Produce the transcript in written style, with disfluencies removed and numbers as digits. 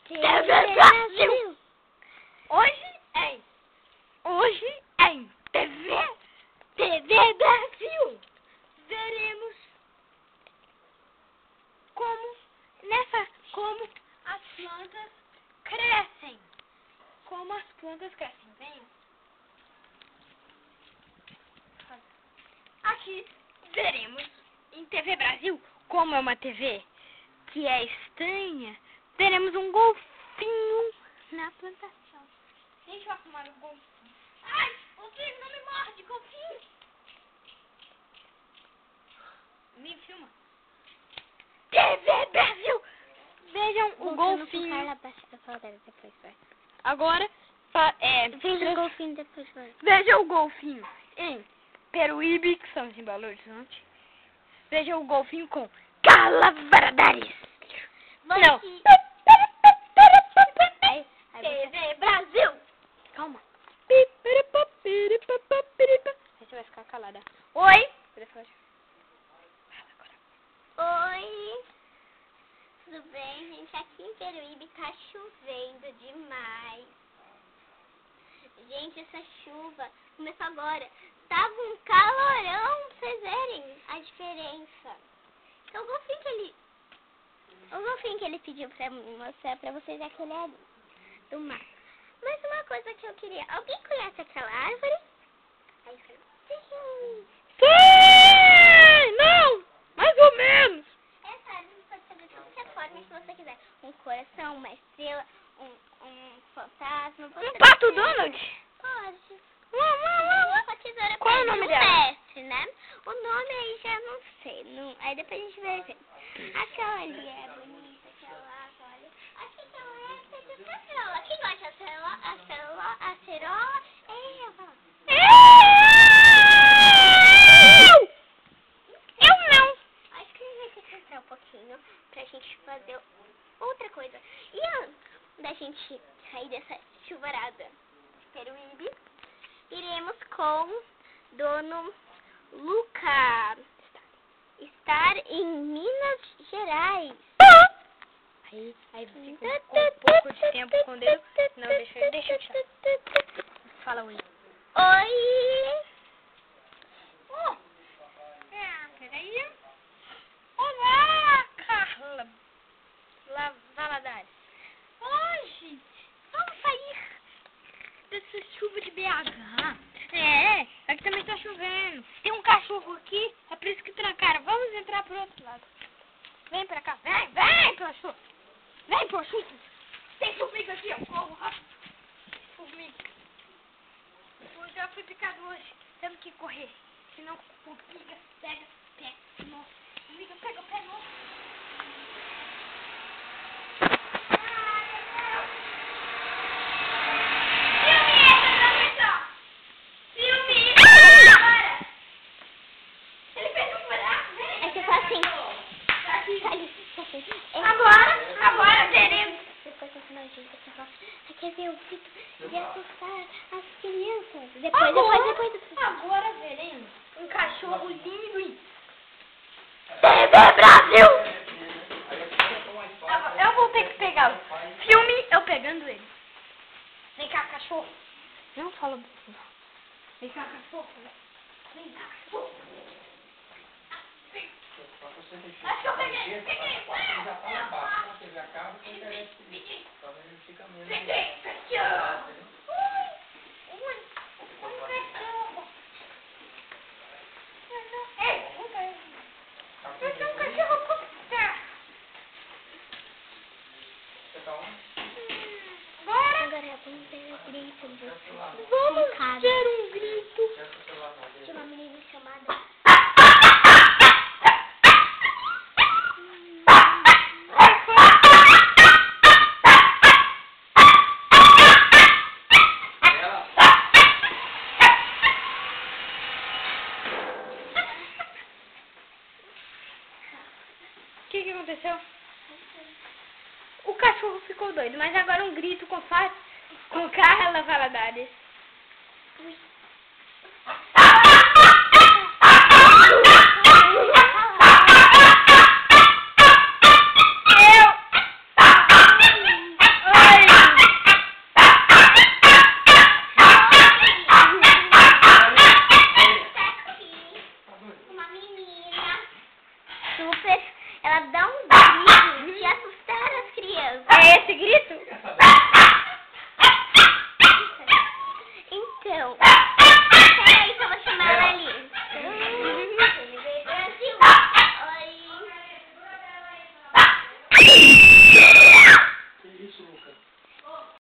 TV Brasil. Hoje em TV Brasil veremos como as plantas crescem. Como as plantas crescem. Venham. Aqui veremos em TV Brasil, como é uma TV que é estranha, teremos um golfinho na plantação. Deixa eu arrumar o golfinho. Ai, golfinho, não me morde, golfinho. Me filma. TV Brasil. Vejam o golfinho. Agora, veja o golfinho depois. Veja o golfinho em Peruíbe, que estamos em Belo Horizonte. Veja o golfinho com Carla Valadares. Não. TV Brasil. Calma. Você vai ficar calada. Oi. Oi. Tudo bem, gente? Aqui em Peruíbe tá chovendo demais. Gente, essa chuva começou agora. Tava um calorão, pra vocês verem a diferença. Então o golfinho que ele pediu pra mostrar pra vocês é aquele ali, do mar. Mas uma coisa que eu queria... Alguém conhece aquela árvore? Aí foi... Sim! Não! Mais ou menos! Essa árvore pode ser de qualquer forma que você quiser. Um coração, uma estrela, um fantasma... Um pato Donald? Pode. Qual é o nome dela? Mestre, né? O nome aí já não sei. Aí depois a gente vai ver. Aquela ali é bonita, aquela, olha. Acho que aquela é de acerola. Quem gosta de acerola é ela. Eu não. Acho que a gente vai ter que entrar um pouquinho pra gente fazer outra coisa. E antes da gente sair dessa chuvarada de Peruíbe, iremos com Dono Luca estar em Minas Gerais. Aí fica um pouco de tempo com Deus. Não, deixa eu tirar. Fala oi. Oi. Peraí. Olá, Carla Valadares. Hoje vamos sair dessa chuva de BH. Aqui também está chovendo. Tem um cachorro aqui, é por isso que trancaram. Vamos entrar pro outro lado. Vem pra cá, vem, cachorro. Vem, cachorro. Tem formiga aqui, ó. Corro rápido. Formiga. Eu já fui picado hoje. Temos que correr. Senão formiga pega pé nosso. Formiga pega pé nosso. Agora teremos. Depois no final a gente vai falar. Quer ver o grito de assustar as crianças? Depois. Agora veremos um cachorro lindo e TV Brasil. Eu vou ter que pegá-lo. Filme eu pegando ele. Vem cá, cachorro. Não fala assim. Vem cá, cachorro. Vem cá, cachorro. Acho que eu peguei. Já tá lá embaixo. Quando você acaba, você interessa. Talvez não fica menos. Peguei, cachorro. Ui, cachorro. Ei, um cachorro puta. Você tá onde? Agora vamos ver o grito de Vamos ter um grito. de uma menina chamada. O que aconteceu? O cachorro ficou doido, mas agora um grito com Carla Valadares. Ui.